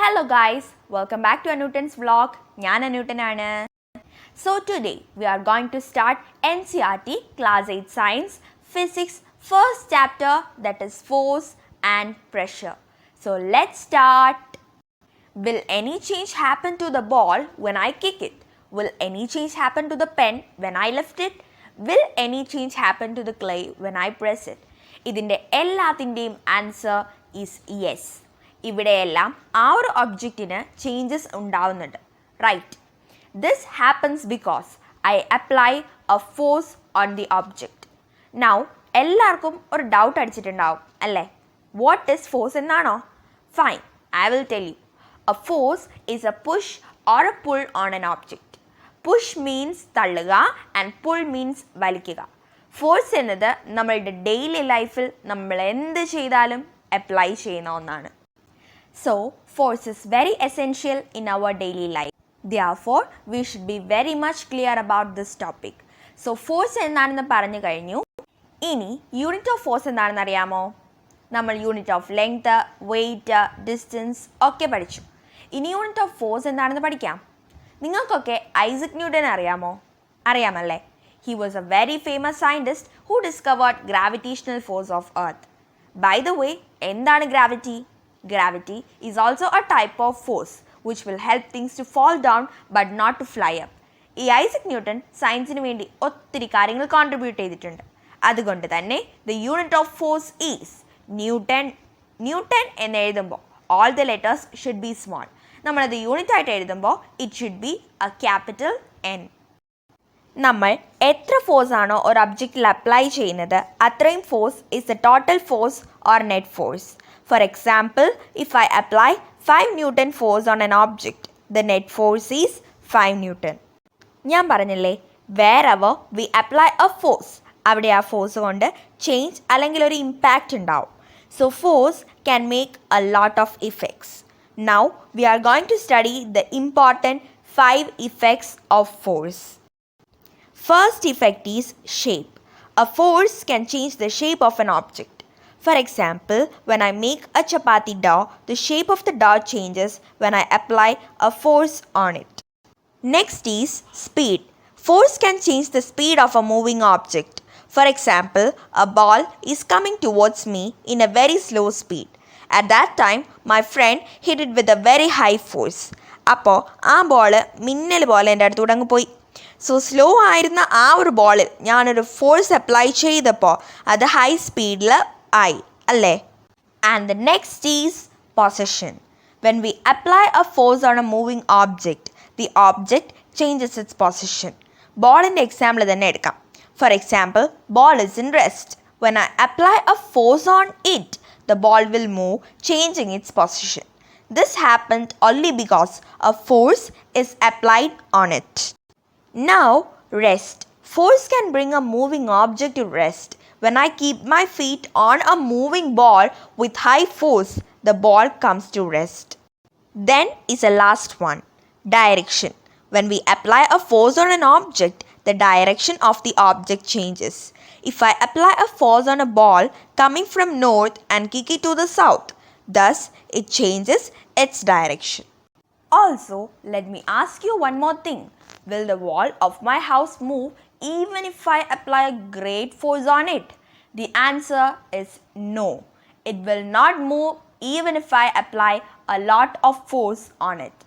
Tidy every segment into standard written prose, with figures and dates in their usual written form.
Hello guys, welcome back to Anoottan's vlog. ഞാൻ Anoottan. So today we are going to start NCERT Class 8 Science Physics first chapter, that is force and pressure. So let's start. Will any change happen to the ball when I kick it? Will any change happen to the pen when I lift it? Will any change happen to the clay when I press it? ഇതിൻ്റെ എല്ലാത്തിൻ്റെയും answer is yes. ഇവിടെയെല്ലാം ആ ഒരു ഒബ്ജക്റ്റിന് changes ഉണ്ടാവുന്നുണ്ട്, right? This happens because I apply a force on the object. Now എല്ലാവർക്കും ഒരു doubt അടിച്ചിട്ടുണ്ടാവും അല്ലേ, വാട്ട് ഈസ് ഫോഴ്സ് എന്നാണോ? Fine, I will tell you. A force is a push or a pull on an object. Push means തള്ളുക and pull means വലിക്കുക. Force എന്നത് നമ്മളുടെ daily ലൈഫിൽ നമ്മൾ എന്ത് ചെയ്താലും അപ്ലൈ ചെയ്യുന്ന ഒന്നാണ്. So, force is very essential in our daily life. Therefore, we should be very much clear about this topic. So, force എന്താണെന്ന് പറഞ്ഞു കഴിഞ്ഞു. ഇനി യൂണിറ്റ് ഓഫ് ഫോഴ്സ് എന്താണെന്ന് അറിയാമോ? നമ്മൾ unit of length, weight, distance ഒക്കെ പഠിച്ചു. ഇനി യൂണിറ്റ് ഓഫ് ഫോഴ്സ് എന്താണെന്ന് പഠിക്കാം. നിങ്ങൾക്കൊക്കെ ഐസക് ന്യൂട്ടൻ അറിയാമോ? അറിയാമല്ലേ? He was a very famous scientist who discovered gravitational force of Earth. By the way, എന്താണ് gravity? Gravity is also a type of force which will help things to fall down but not to fly up. ഈ Isaac Newton സയൻസിന് വേണ്ടി ഒത്തിരി കാര്യങ്ങൾ contribute ചെയ്തിട്ടുണ്ട്. അതുകൊണ്ട് തന്നെ the unit of force is newton. Newton എന്ന് എഴുതുമ്പോൾ all the letters should be small. നമ്മളത് യൂണിറ്റ് ആയിട്ട് എഴുതുമ്പോൾ it should be A capital N. നമ്മൾ എത്ര ഫോഴ്സ് ആണോ ഒരു ഒബ്ജക്റ്റിൽ അപ്ലൈ ചെയ്യുന്നത് അത്രയും force is the total force or net force. For example, if I apply 5 Newton force on an object, the net force is 5 Newton. ഞാൻ പറഞ്ഞില്ലേ, wherever we apply a force, അവിടെ ആ ഫോഴ്സ് കൊണ്ട് change അല്ലെങ്കിൽ ഒരു impact ഉണ്ടാവും. So force can make a lot of effects. Now we are going to study the important 5 effects of force. First effect is shape. A force can change the shape of an object. For example, when I make a chapati dough, the shape of the dough changes when I apply a force on it. Next is speed. Force can change the speed of a moving object. For example, a ball is coming towards me in a very slow speed. At that time, my friend hit it with a very high force. അപ്പോൾ ആ ball മിന്നൽ പോലെ എൻ്റെ അടുത്തൂടെ അങ്ങ് പോയി. So slow ആയിരുന്ന ആ ഒരു ബോളിൽ ഞാനൊരു ഫോഴ്സ് അപ്ലൈ ചെയ്തപ്പോൾ അത് ഹൈ സ്പീഡിൽ ആയി അല്ലേ? And the next is position. When we apply a force on a moving object, the object changes its position. ബോളിൻ്റെ എക്സാമ്പിൾ തന്നെ എടുക്കാം. For example, ball is in rest. When I apply a force on it, the ball will move, changing its position. This happened only because a force is applied on it. Now, rest. Force can bring a moving object to rest. When I keep my feet on a moving ball with high force, the ball comes to rest. Then is the last one, direction. When we apply a force on an object, the direction of the object changes. If I apply a force on a ball coming from north and kick it to the south, thus it changes its direction. Also, let me ask you one more thing. Will the wall of my house move even if I apply a great force on it? The answer is no. It will not move even if I apply a lot of force on it,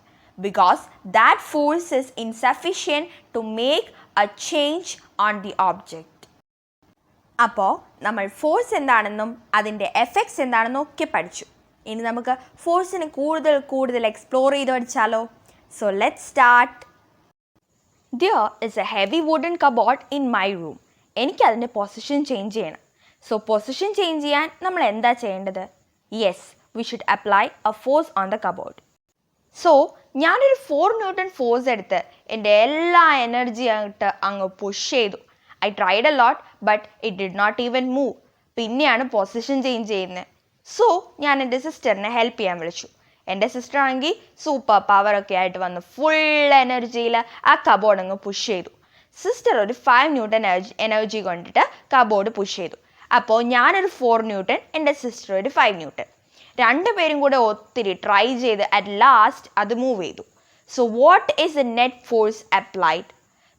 because that force is insufficient to make a change on the object. അപ്പോൾ നമ്മൾ force എന്താണെന്നും അതിൻ്റെ effects എന്താണെന്നും ഒക്കെ പഠിച്ചു. ഇനി നമുക്ക് ഫോഴ്സിനെ കൂടുതൽ എക്സ്പ്ലോർ ചെയ്ത് പഠിച്ചാലോ? So let's start. There is a heavy wooden cupboard in my room. എനിക്ക് അതിൻ്റെ പൊസിഷൻ ചേഞ്ച് ചെയ്യണം. സോ പൊസിഷൻ ചേഞ്ച് ചെയ്യാൻ നമ്മൾ എന്താ ചെയ്യേണ്ടത്? Yes, we should apply a force on the cupboard. So ഞാനൊരു 4 Newton ഫോഴ്സ് എടുത്ത് എൻ്റെ എല്ലാ എനർജി ആയിട്ട് അങ്ങ് പുഷ് ചെയ്തു. I tried a lot but it did not even move. പിന്നെയാണ് പൊസിഷൻ ചേഞ്ച് ചെയ്യുന്നത്. സോ ഞാൻ എൻ്റെ സിസ്റ്ററിനെ ഹെൽപ്പ് ചെയ്യാൻ വിളിച്ചു. എൻ്റെ സിസ്റ്റർ ആണെങ്കിൽ സൂപ്പർ പവറൊക്കെ ആയിട്ട് വന്ന് ഫുൾ എനർജിയിൽ ആ കബോർഡ് അങ്ങ് പുഷ് ചെയ്തു. സിസ്റ്റർ ഒരു 5 Newton എനർജി കൊണ്ടിട്ട് കബോർഡ് പുഷ് ചെയ്തു. അപ്പോൾ ഞാനൊരു 4 Newton, എൻ്റെ സിസ്റ്റർ ഒരു 5 Newton. രണ്ടുപേരും കൂടെ ഒത്തിരി ട്രൈ ചെയ്ത് അറ്റ് ലാസ്റ്റ് അത് മൂവ് ചെയ്തു. So what is the net force applied?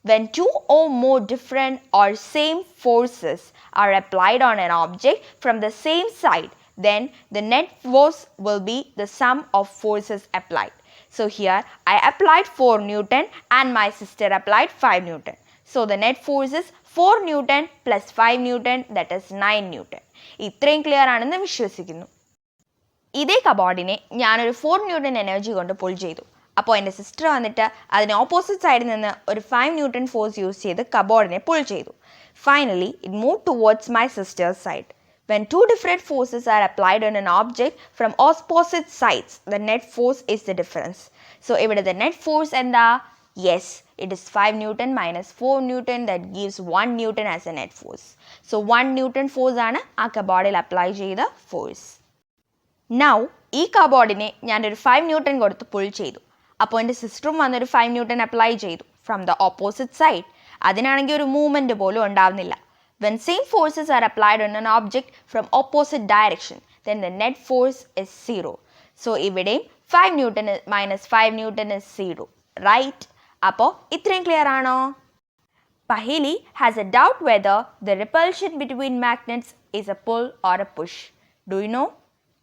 When two or more different or same forces are applied on an object from the same side, then the net force will be the sum of forces applied. So here I applied 4 Newton and my sister applied 5 Newton. So the net force is 4 Newton plus 5 Newton, that is 9 Newton. ഇത്രയും clear ആണെന്ന് വിശ്വസിക്കുന്നു. ഇതേ കബോർഡിനെ ഞാനൊരു 4 newton energy കൊണ്ട് pull ചെയ്തു. അപ്പോൾ എൻ്റെ sister വന്നിട്ട് അതിന് ഓപ്പോസിറ്റ് സൈഡിൽ നിന്ന് ഒരു 5 ന്യൂട്ടൺ ഫോഴ്സ് യൂസ് ചെയ്ത് കബോർഡിനെ പുൾ ചെയ്തു. Finally it move towards my sisters side. When two different forces are applied on an object from opposite sides, the net force is the difference. So ഇവിടെ the net force എന്താ? Yes, it is 5 Newton minus 4 Newton, that gives 1 Newton as a net force. So 1 Newton force ആണ് ആ കബോർഡിൽ apply ചെയ്ത force. Now ഈ കബോർഡിനെ ഞാനൊരു 5 newton കൊടുത്ത് pull ചെയ്തു. അപ്പോൾ എൻ്റെ സിസ്റ്ററും വന്നൊരു 5 ന്യൂട്ടൺ അപ്ലൈ ചെയ്തു ഫ്രം ദ ഓപ്പോസിറ്റ് സൈഡ്. അതിനാണെങ്കിൽ ഒരു മൂവ്മെൻറ്റ് പോലും ഉണ്ടാവുന്നില്ല. When same forces are applied on an object from opposite direction, then the net force is 0. So ഇവിടെയും 5 Newton minus 5 Newton is 0. Right? അപ്പോൾ ഇത്രയും ക്ലിയർ ആണോ? Paheli has a doubt whether the repulsion between magnets is a pull or a push. Do you know?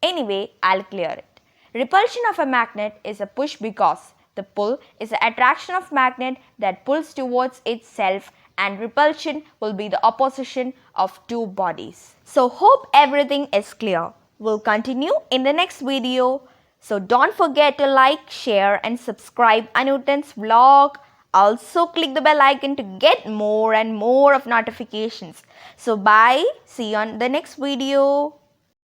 Anyway, I'll clear it. Repulsion of a magnet is a push because the pull is the attraction of magnet that pulls towards itself, and repulsion will be the opposition of two bodies. So hope everything is clear. We'll continue in the next video. So don't forget to like, share and subscribe Anoottanzz vlog. Also click the bell icon to get more and more of notifications. So bye. See you on the next video.